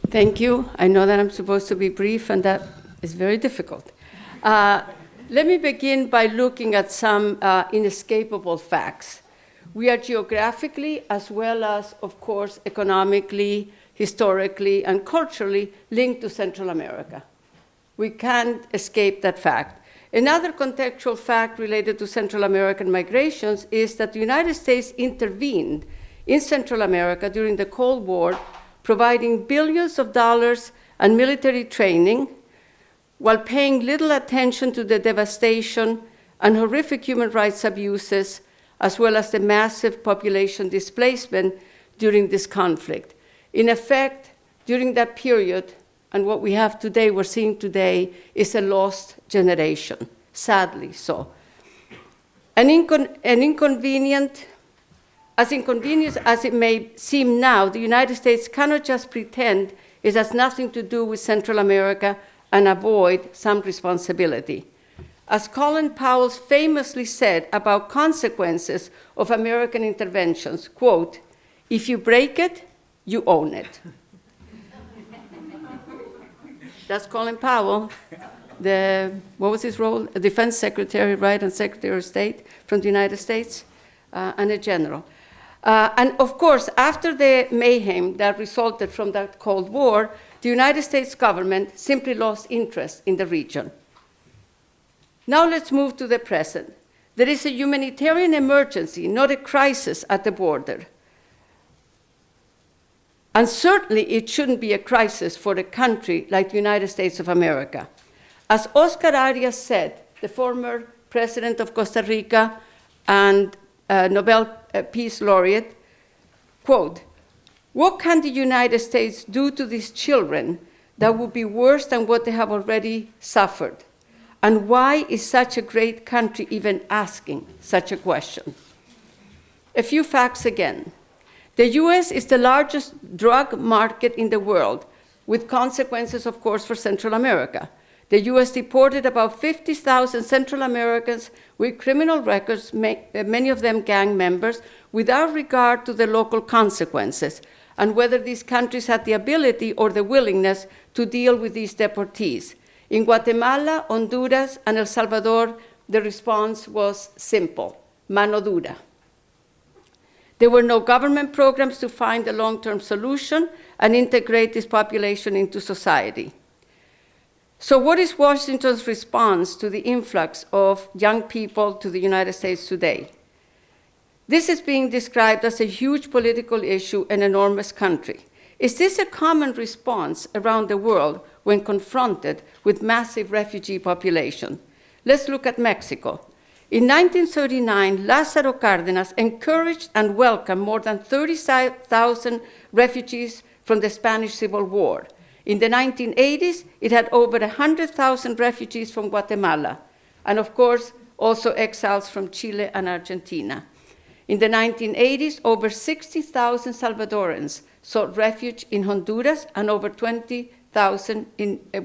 Thank you. I know that I'm supposed to be brief, and that is very difficult. Let me begin by looking at some inescapable facts. We are geographically, as well as, of course, economically, historically, and culturally linked to Central America. We can't escape that fact. Another contextual fact related to Central American migrations is that the United States intervened in Central America during the Cold War, providing billions of dollars and military training, while paying little attention to the devastation and horrific human rights abuses, as well as the massive population displacement during this conflict. In effect, during that period, and what we have today, we're seeing today, is a lost generation, sadly so. As inconvenient as it may seem now, the United States cannot just pretend it has nothing to do with Central America and avoid some responsibility. As Colin Powell famously said about consequences of American interventions, quote, "If you break it, you own it." That's Colin Powell, what was his role? A defense secretary, right, and Secretary of State from the United States, and a general. And of course, after the mayhem that resulted from that Cold War, the United States government simply lost interest in the region. Now let's move to the present. There is a humanitarian emergency, not a crisis at the border. And certainly it shouldn't be a crisis for a country like the United States of America. As Oscar Arias said, the former president of Costa Rica and Nobel Peace Laureate, quote, "What can the United States do to these children that would be worse than what they have already suffered? And why is such a great country even asking such a question?" A few facts again. The US is the largest drug market in the world, with consequences, of course, for Central America. The US deported about 50,000 Central Americans with criminal records, many of them gang members, without regard to the local consequences, and whether these countries had the ability or the willingness to deal with these deportees. In Guatemala, Honduras, and El Salvador, the response was simple: mano dura. There were no government programs to find a long-term solution and integrate this population into society. So what is Washington's response to the influx of young people to the United States today? This is being described as a huge political issue, an enormous country. Is this a common response around the world when confronted with massive refugee population? Let's look at Mexico. In 1939, Lázaro Cárdenas encouraged and welcomed more than 30,000 refugees from the Spanish Civil War. In the 1980s, it had over 100,000 refugees from Guatemala, and of course, also exiles from Chile and Argentina. In the 1980s, over 60,000 Salvadorans sought refuge in Honduras, and over 20,000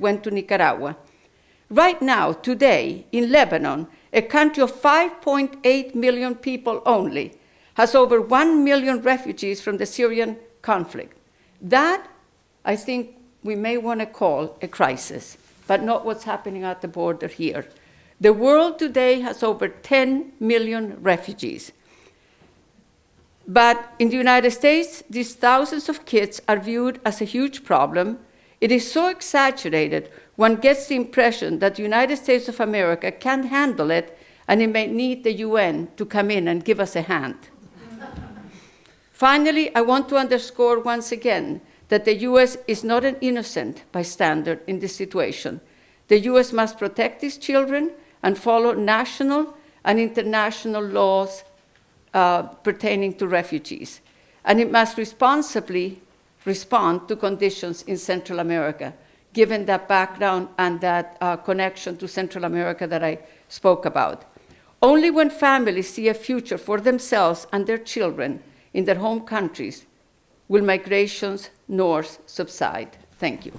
went to Nicaragua. Right now, today, in Lebanon, a country of 5.8 million people only, has over 1 million refugees from the Syrian conflict. That, I think, we may want to call a crisis, but not what's happening at the border here. The world today has over 10 million refugees. But in the United States, these thousands of kids are viewed as a huge problem. It is so exaggerated, one gets the impression that the United States of America can't handle it, and it may need the UN to come in and give us a hand. Finally, I want to underscore once again that the US is not an innocent bystander in this situation. The US must protect these children and follow national and international laws pertaining to refugees. And it must responsibly respond to conditions in Central America, given that background and that connection to Central America that I spoke about. Only when families see a future for themselves and their children in their home countries will migrations north subside. Thank you.